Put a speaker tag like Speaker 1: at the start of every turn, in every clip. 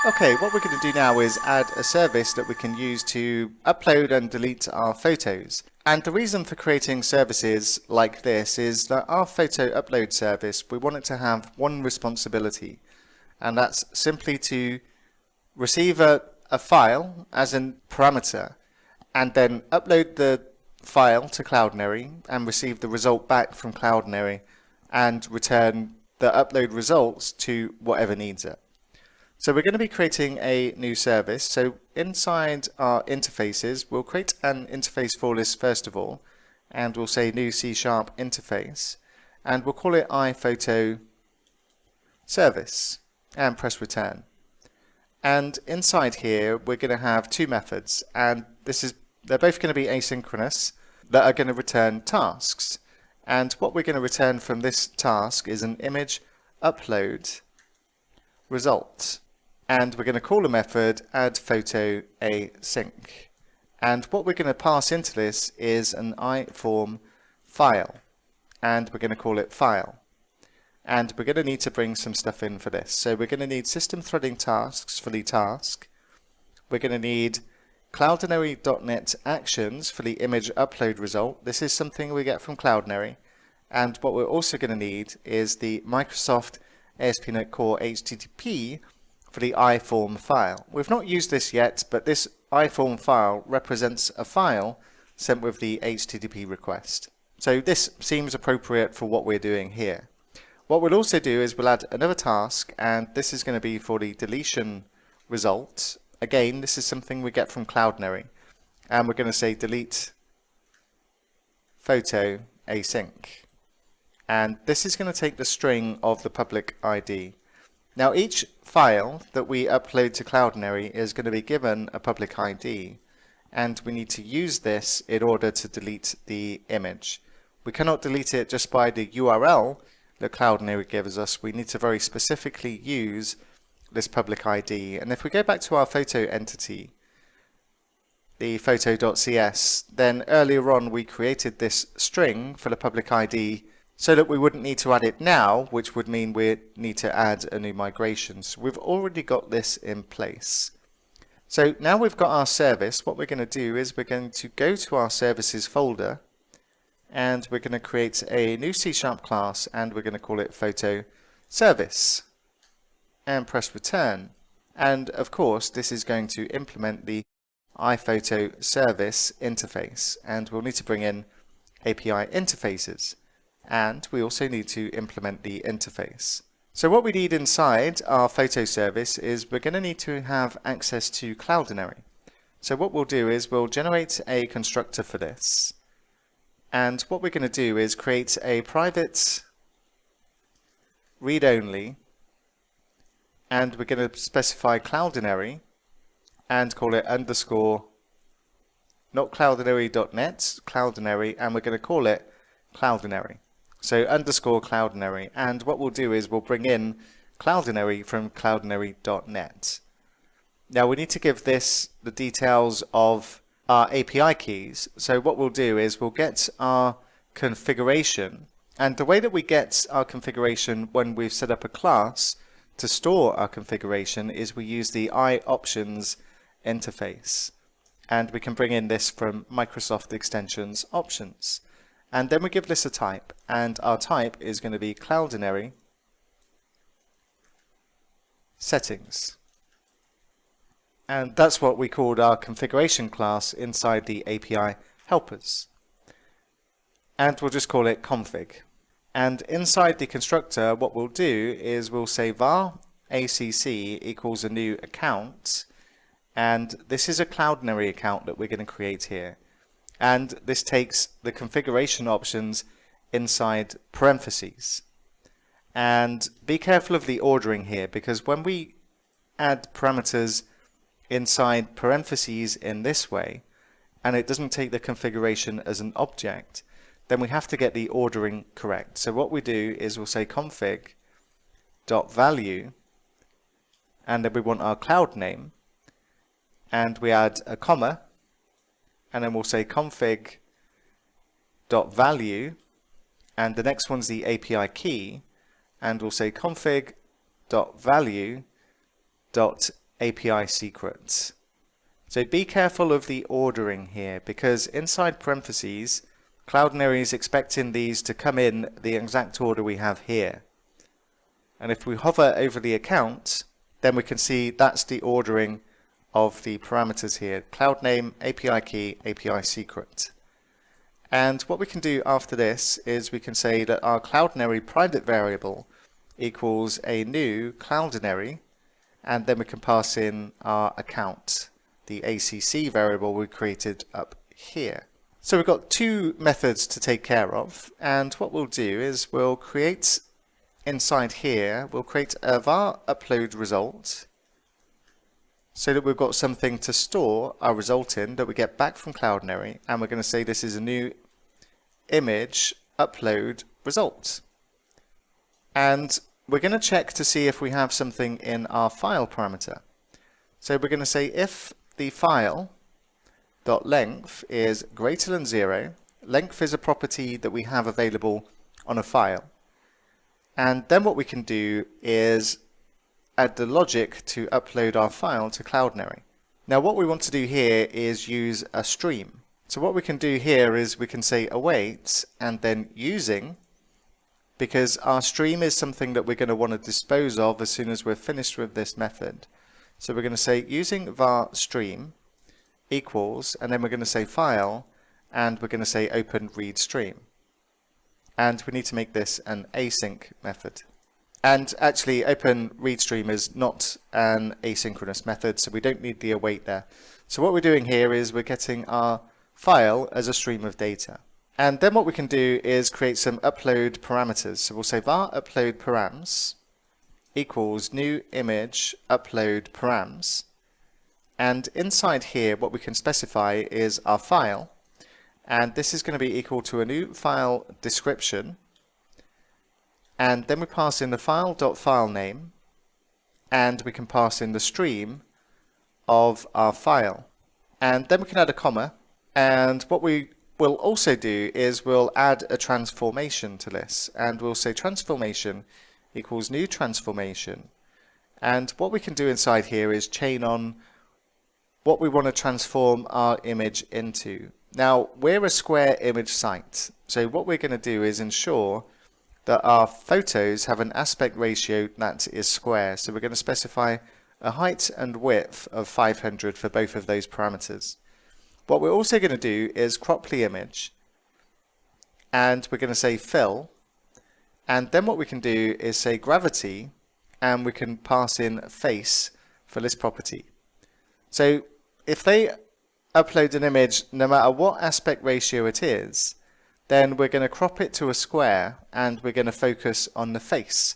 Speaker 1: Okay, what we're going to do now is add a service that we can use to upload and delete our photos. And the reason for creating services like this is that our photo upload service, we want it to have one responsibility, and that's simply to receive a file as a parameter and then upload the file to Cloudinary and receive the result back from Cloudinary and return the upload results to whatever needs it. So we're going to be creating a new service. So inside our interfaces, we'll create an interface for this first of all, and we'll say new C# interface, and we'll call it iPhoto service and press return. And inside here, we're going to have two methods, and they're both going to be asynchronous that are going to return tasks. And what we're going to return from this task is an image upload result. And we're going to call a method addPhotoAsync. And what we're going to pass into this is an iForm file, and we're going to call it file. And we're going to need to bring some stuff in for this. So we're going to need system threading tasks for the task. We're going to need Cloudinary.net actions for the image upload result. This is something we get from Cloudinary. And what we're also going to need is the Microsoft ASPNET Core HTTP for the iForm file. We've not used this yet, but this iForm file represents a file sent with the HTTP request. So this seems appropriate for what we're doing here. What we'll also do is we'll add another task, and this is going to be for the deletion result. Again, this is something we get from Cloudinary, and we're going to say delete photo async. And this is going to take the string of the public ID. Now each file that we upload to Cloudinary is going to be given a public ID, and we need to use this in order to delete the image. We cannot delete it just by the URL that Cloudinary gives us. We need to very specifically use this public ID. And if we go back to our photo entity, the photo.cs, then earlier on we created this string for the public ID so that we wouldn't need to add it now, which would mean we need to add a new migration. So we've already got this in place. So now we've got our service, what we're going to do is we're going to go to our services folder, and we're going to create a new C# class, and we're going to call it photo service, and press return. And of course this is going to implement the iPhoto service interface, and we'll need to bring in API interfaces. And we also need to implement the interface. So what we need inside our photo service is we're going to need to have access to Cloudinary. So what we'll do is we'll generate a constructor for this. And what we're going to do is create a private read-only, and we're going to specify Cloudinary and call it underscore, not Cloudinary.net, Cloudinary, and we're going to call it Cloudinary. So underscore Cloudinary, and what we'll do is we'll bring in Cloudinary from Cloudinary.net. Now we need to give this the details of our API keys. So what we'll do is we'll get our configuration, and the way that we get our configuration when we've set up a class to store our configuration is we use the iOptions interface, and we can bring in this from Microsoft Extensions Options. And then we give this a type, and our type is going to be Cloudinary settings. And that's what we called our configuration class inside the API helpers. And we'll just call it config. And inside the constructor, what we'll do is we'll say var acc equals a new account, and this is a Cloudinary account that we're going to create here. And this takes the configuration options inside parentheses. And be careful of the ordering here, because when we add parameters inside parentheses in this way, and it doesn't take the configuration as an object, then we have to get the ordering correct. So what we do is we'll say config.value, and then we want our cloud name, and we add a comma, and then we'll say config.value, and the next one's the API key, and we'll say config.value.async. API secret. So be careful of the ordering here, because inside parentheses, Cloudinary is expecting these to come in the exact order we have here. And if we hover over the account, then we can see that's the ordering of the parameters here: cloud name, API key, API secret. And what we can do after this is we can say that our Cloudinary private variable equals a new Cloudinary, and then we can pass in our account, the ACC variable we created up here. So we've got two methods to take care of, and what we'll do is we'll create inside here, we'll create a var upload result, so that we've got something to store our result in that we get back from Cloudinary, and we're going to say this is a new image upload result. And we're going to check to see if we have something in our file parameter. So we're going to say if the file dot length is greater than 0, length is a property that we have available on a file. And then what we can do is add the logic to upload our file to Cloudinary. Now what we want to do here is use a stream. So what we can do here is we can say await and then using, because our stream is something that we're going to want to dispose of as soon as we're finished with this method. So we're going to say using var stream equals, and then we're going to say file, and we're going to say open read stream. And we need to make this an async method. And actually open read stream is not an asynchronous method, so we don't need the await there. So what we're doing here is we're getting our file as a stream of data. And then what we can do is create some upload parameters. So we'll say var upload params equals new image upload params. And inside here, what we can specify is our file. And this is going to be equal to a new file description. And then we pass in the file.file name. And we can pass in the stream of our file. And then we can add a comma. And what we will also do is we'll add a transformation to this. And we'll say transformation equals new transformation. And what we can do inside here is chain on what we want to transform our image into. Now, we're a square image site, so what we're going to do is ensure that our photos have an aspect ratio that is square. So we're going to specify a height and width of 500 for both of those parameters. What we're also going to do is crop the image, and we're going to say fill, and then what we can do is say gravity, and we can pass in face for this property. So if they upload an image, no matter what aspect ratio it is, then we're going to crop it to a square and we're going to focus on the face.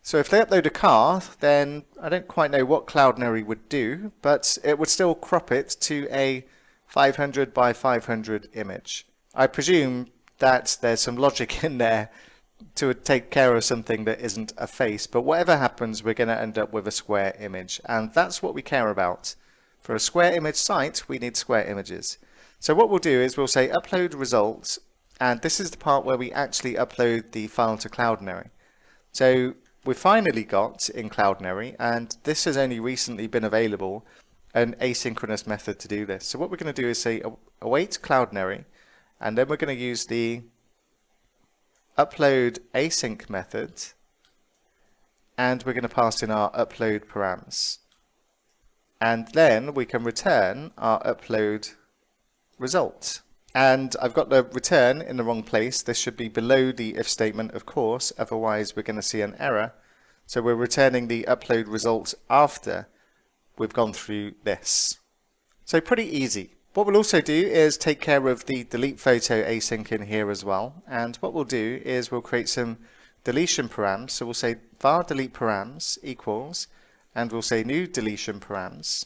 Speaker 1: So if they upload a car, then I don't quite know what Cloudinary would do, but it would still crop it to a 500 by 500 image. I presume that there's some logic in there to take care of something that isn't a face, but whatever happens, we're going to end up with a square image, and that's what we care about. For a square image site, we need square images. So what we'll do is we'll say upload results, and this is the part where we actually upload the file to Cloudinary. So we finally got in Cloudinary, and this has only recently been available, an asynchronous method to do this. So what we're going to do is say await Cloudinary, and then we're going to use the upload async method, and we're going to pass in our upload params. And then we can return our upload result. And I've got the return in the wrong place. This should be below the if statement, of course, otherwise we're going to see an error. So we're returning the upload result after we've gone through this. So pretty easy. What we'll also do is take care of the delete photo async in here as well. And what we'll do is we'll create some deletion params. So we'll say var delete params equals, and we'll say new deletion params.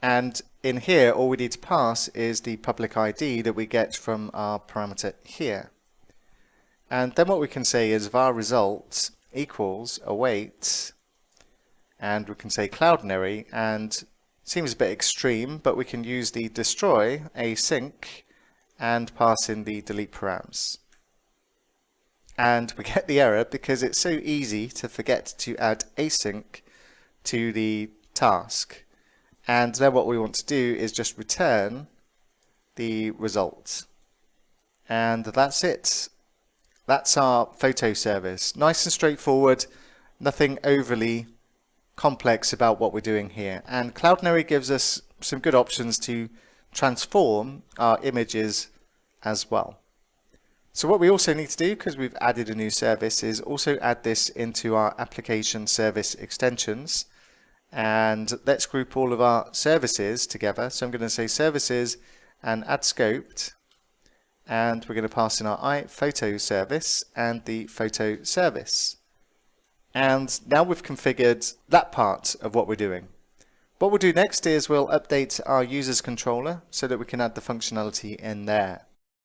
Speaker 1: And in here, all we need to pass is the public ID that we get from our parameter here. And then what we can say is var results equals await, and we can say Cloudinary, and seems a bit extreme, but we can use the destroy async and pass in the delete params. And we get the error because it's so easy to forget to add async to the task. And then what we want to do is just return the result. And that's it. That's our photo service. Nice and straightforward, nothing overly complex about what we're doing here. And Cloudinary gives us some good options to transform our images as well. So what we also need to do, because we've added a new service, is also add this into our application service extensions. And let's group all of our services together. So I'm going to say services and add scoped. And we're going to pass in our iPhoto service and the photo service. And now we've configured that part of what we're doing. What we'll do next is we'll update our users controller so that we can add the functionality in there.